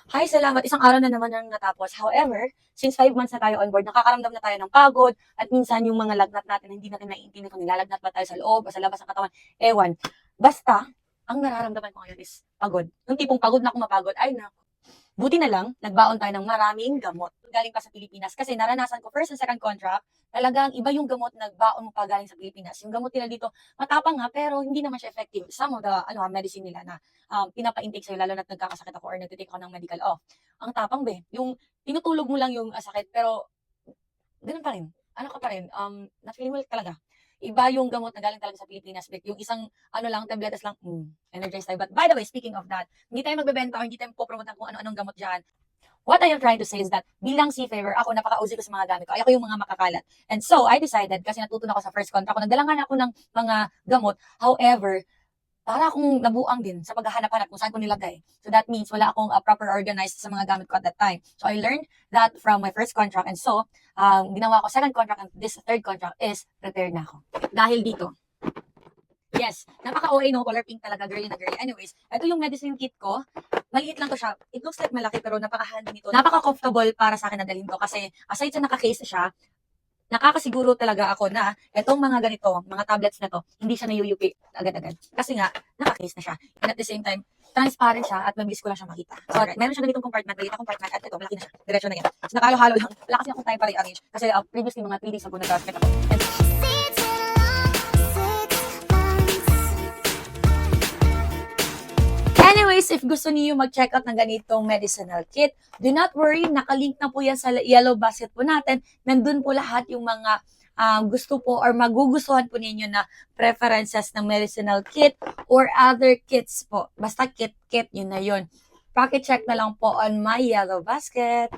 Hi, salamat. Isang araw na naman ang natapos. However, since 5 months na tayo on board, nakakaramdam na tayo ng pagod at minsan yung mga lagnat natin, hindi natin naiintindihan kung nilalagnat ba tayo sa loob o sa labas ng katawan. Ewan. Basta, ang nararamdaman ko ngayon is pagod. Yung tipong pagod na ako mapagod, ay na, buti na lang, nagbaon tayo ng maraming gamot. Galing pa sa Pilipinas. Kasi naranasan ko first and second contract, talagang iba yung gamot na nagbaon mo pa galing sa Pilipinas. Yung gamot nila dito, matapang nga, pero hindi naman siya effective. Some of the medicine nila na pinapa-intake sa'yo, lalo na nagkakasakit ako or nagtitake ako ng medical off. Ang tapang be, yung tinutulog mo lang yung sakit, pero ganun pa rin. Ano ka pa rin, na-feel mo talaga. Iba yung gamot na galing talaga sa Pilipinas, Vic. Yung isang, lang, tabletes lang, energized tayo. But by the way, speaking of that, hindi tayo magbebenta o hindi tayo popromote ng kung ano-anong gamot dyan. What I am trying to say is that bilang seafarer, ako napaka-uzi ko sa mga gamit ko. Ayoko yung mga makakalat. And so, I decided, kasi natuto na ako sa first contract ko, nagdalangan ako ng mga gamot. However, para akong nabuang din sa paghahanap-hanap kung saan ko nilagay. So that means wala akong proper organized sa mga gamit ko at that time. So I learned that from my first contract. And so, ginawa ko second contract and this third contract is prepared na ako. Dahil dito, yes, napaka-OA no, color pink talaga, girly na girly. Anyways, ito yung medicine kit ko. Maliit lang to siya. It looks like malaki pero napaka-handy nito. Napaka-comfortable para sa akin na dalhin to kasi aside sa naka-case siya, nakakasiguro talaga ako na itong mga ganito, mga tablets na to, hindi siya nayuyupi agad-agad. Kasi nga, naka-case na siya. And at the same time, transparent siya at mabilis ko lang siya makita. So, alright, meron siya ganitong compartment, maliit na compartment, at ito, malaki na siya. Diretso na yan. So, nakalo-halo lang. Wala kasi akong time para i-arrange. Kasi previously, mga 3 days ago, nag-gasket ako. And anyways, if gusto niyo mag-check out ng ganitong medicinal kit, do not worry, nakalink na po yan sa yellow basket po natin. Nandun po lahat yung mga gusto po or magugustuhan po ninyo na preferences ng medicinal kit or other kits po. Basta kit, yun na yun. Paki-check na lang po on my yellow basket.